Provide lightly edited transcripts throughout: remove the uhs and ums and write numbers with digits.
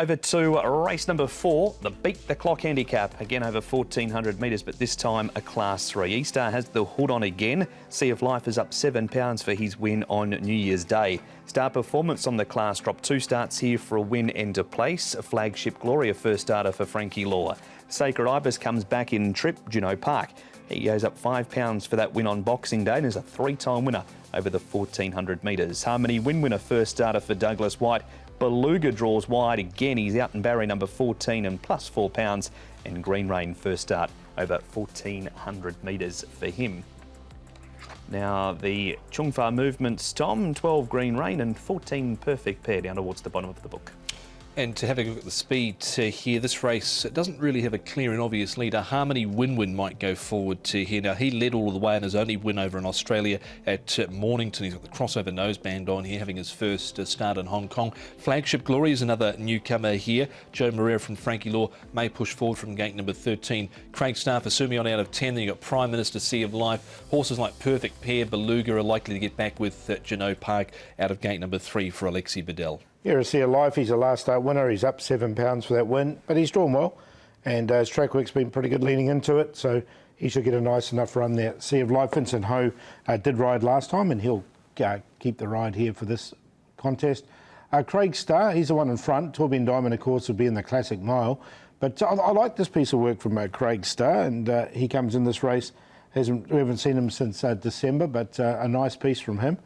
Over to race number 4, the Beat the Clock handicap. Again over 1,400 metres, but this time a Class 3. E-Star has the hood on again. Sea of Life is up £7 for his win on New Year's Day. Star Performance on the class dropped 2 starts here for a win and a place. Flagship Glory, a first starter for Frankie Law. Sacred Ibis comes back in trip, Juno Park. He goes up £5 for that win on Boxing Day and is a 3-time winner over the 1,400 metres. Harmony Win winner, first starter for Douglas White. Beluga draws wide again. He's out in barrier number 14 and plus £4. And Green Rain, first start over 1,400 metres for him. Now the Chung Fa Movements, Tom, 12 Green Rain and 14 Perfect Pair down towards the bottom of the book. And to have a look at the speed here, this race doesn't really have a clear and obvious leader. Harmony Win might go forward to here. Now, he led all the way in his only win over in Australia at Mornington. He's got the crossover noseband on here, having his first start in Hong Kong. Flagship Glory is another newcomer here. Joe Moreira from Frankie Law may push forward from gate number 13. Craig Starr for Sumion out of 10. Then you've got Prime Minister, Sea of Life. Horses like Perfect Pair, Beluga are likely to get back with Juno Park out of gate number 3 for Alexi Bedell. Yeah, Sea of Life, he's a last start winner. He's up £7 for that win, but he's drawn well, and his track work's been pretty good leading into it, so he should get a nice enough run there. Sea of Life, Vincent Ho did ride last time, and he'll keep the ride here for this contest. Craig Starr, he's the one in front. Torbjorn Diamond, of course, will be in the Classic Mile, but I like this piece of work from Craig Starr, and he comes in this race. We haven't seen him since December, but a nice piece from him.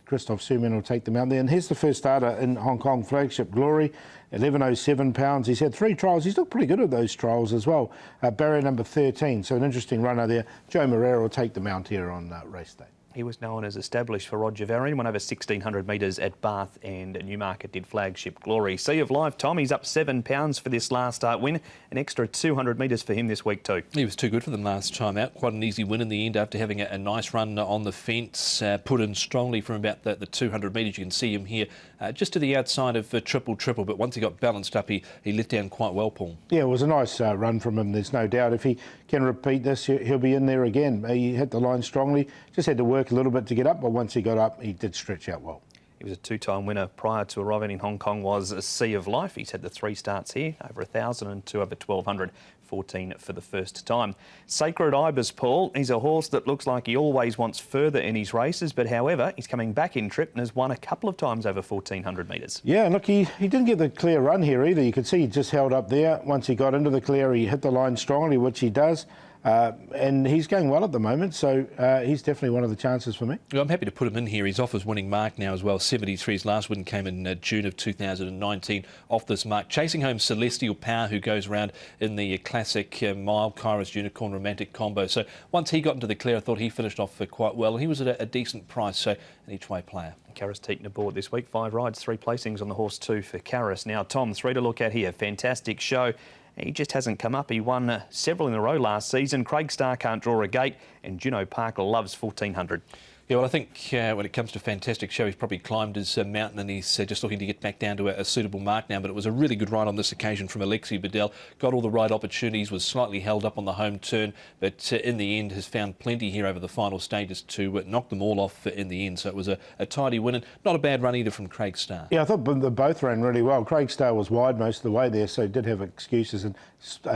Christoph Suman will take them out there. And here's the first starter in Hong Kong, Flagship Glory, £11.07. He's had 3 trials. He's looked pretty good at those trials as well. Barrier number 13, so an interesting runner there. Joe Moreira will take the mount here on race day. He was known as established for Roger Varian, won over 1,600 metres at Bath, and Newmarket did Flagship Glory. Sea of Life, Tom, he's up £7 for this last start win. An extra 200 metres for him this week too. He was too good for them last time out. Quite an easy win in the end after having a nice run on the fence. Put in strongly from about the 200 metres. You can see him here just to the outside of triple, but once he got balanced up, he let down quite well, Paul. Yeah, it was a nice run from him, there's no doubt. If he can repeat this, he'll be in there again. He hit the line strongly, just had to work a little bit to get up, but once he got up, he did stretch out well. He was a 2-time winner prior to arriving in Hong Kong, was a Sea of Life. He's had the 3 starts here, over 1,000 and 2 over 1,200, 14 for the first time. Sacred Ibis, Paul, he's a horse that looks like he always wants further in his races, but however, he's coming back in trip and has won a couple of times over 1,400 metres. Yeah, and look, he didn't get the clear run here either. You could see he just held up there. Once he got into the clear, he hit the line strongly, which he does. And he's going well at the moment, so he's definitely one of the chances for me. Well, I'm happy to put him in here. He's off his winning mark now as well. 73. His last win came in June of 2019 off this mark. Chasing home Celestial Power, who goes around in the Classic Mile, Kairos Unicorn Romantic combo. So once he got into the clear, I thought he finished off quite well. And he was at a decent price, so an each-way player. Karis Teaton aboard this week. 5 rides, 3 placings on the horse too for Karis. Now, Tom, 3 to look at here. Fantastic show. He just hasn't come up. He won several in a row last season. Craig Starr can't draw a gate, and Juno Park loves 1,400. Yeah, well, I think when it comes to Fantastic Show, he's probably climbed his mountain and he's just looking to get back down to a suitable mark now. But it was a really good ride on this occasion from Alexi Bedell. Got all the right opportunities, was slightly held up on the home turn, but in the end has found plenty here over the final stages to knock them all off in the end. So it was a tidy win and not a bad run either from Craig Starr. Yeah, I thought they both ran really well. Craig Starr was wide most of the way there, so he did have excuses and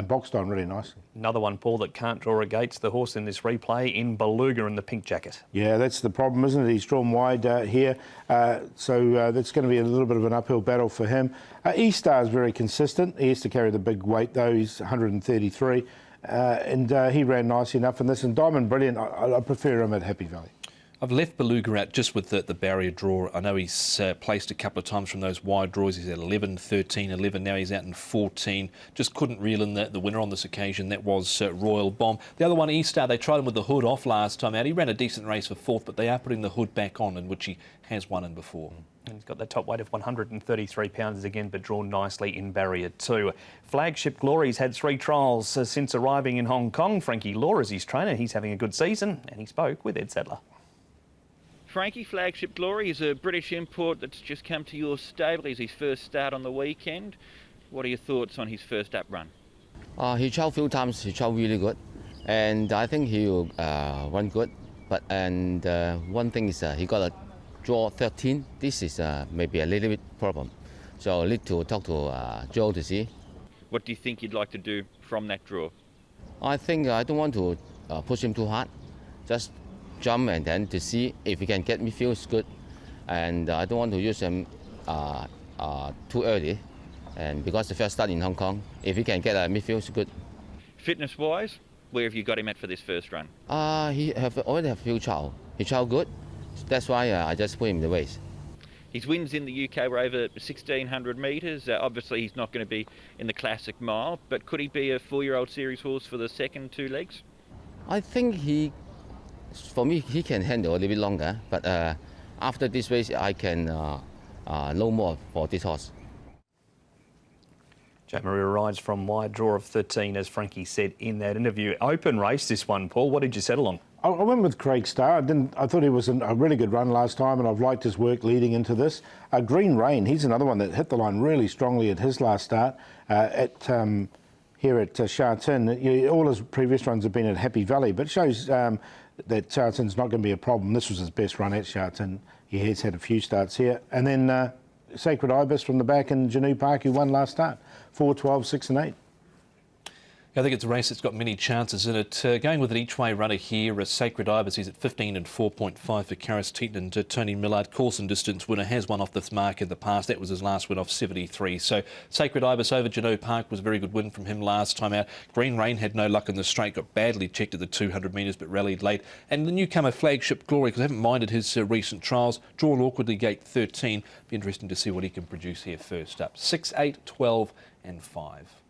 boxed on really nicely. Another one, Paul, that can't draw a gate's the horse in this replay in Beluga in the pink jacket. Yeah, that's the problem, isn't it? He's drawn wide here, so that's going to be a little bit of an uphill battle for him. E-Star is very consistent. He has to carry the big weight, though. He's 133, and he ran nicely enough in this. And Diamond Brilliant, I prefer him at Happy Valley. I've left Beluga out just with the barrier draw. I know he's placed a couple of times from those wide draws. He's at 11, 13, 11. Now he's out in 14. Just couldn't reel in the winner on this occasion. That was Royal Bomb. The other one, E-Star, they tried him with the hood off last time out. He ran a decent race for 4th, but they are putting the hood back on, in which he has won in before. And he's got the top weight of 133 pounds again, but drawn nicely in barrier 2. Flagship Glory's had 3 trials since arriving in Hong Kong. Frankie Law is his trainer. He's having a good season, and he spoke with Ed Sadler. Frankie, Flagship Glory is a British import that's just come to your stable. He's his first start on the weekend. What are your thoughts on his first up run? He tried a few times. He tried really good, and I think he will run good. But one thing is he got a draw 13. This is maybe a little bit problem. So I need to talk to Joe to see. What do you think you'd like to do from that draw? I think I don't want to push him too hard. Just jump and then to see if he can get midfield good. And I don't want to use him too early. And because the first start in Hong Kong, if he can get a midfield good. Fitness-wise, where have you got him at for this first run? He already have a few trial. He trial good. That's why I just put him in the race. His wins in the UK were over 1,600 metres. Obviously, he's not going to be in the classic mile, but could he be a 4-year-old series horse for the second 2 legs? I think for me, he can handle a little bit longer. But after this race, I can know more for this horse. Jack Maria rides from wide draw of 13, as Frankie said in that interview. Open race, this one, Paul. What did you settle on? I went with Craig Starr. I thought he was a really good run last time, and I've liked his work leading into this. Green Rain, he's another one that hit the line really strongly at his last start here at Sha Tin. All his previous runs have been at Happy Valley, but shows that Sha Tin's not going to be a problem. This was his best run at Sha Tin. He has had a few starts here. And then Sacred Ibis from the back in Janoo Park, who won last start, 4, 12, 6 and 8. I think it's a race that's got many chances in it. Going with an each-way runner here, Sacred Ibis, he's at 15 and 4.5 for Karis Teaton and Tony Millard. Course and distance winner, has won off this mark in the past. That was his last win off 73. So Sacred Ibis over Janoo Park was a very good win from him last time out. Green Rain had no luck in the straight, got badly checked at the 200 metres but rallied late. And the newcomer Flagship Glory, because I haven't minded his recent trials, drawn awkwardly gate 13. Be interesting to see what he can produce here first up. 6, 8, 12 and 5.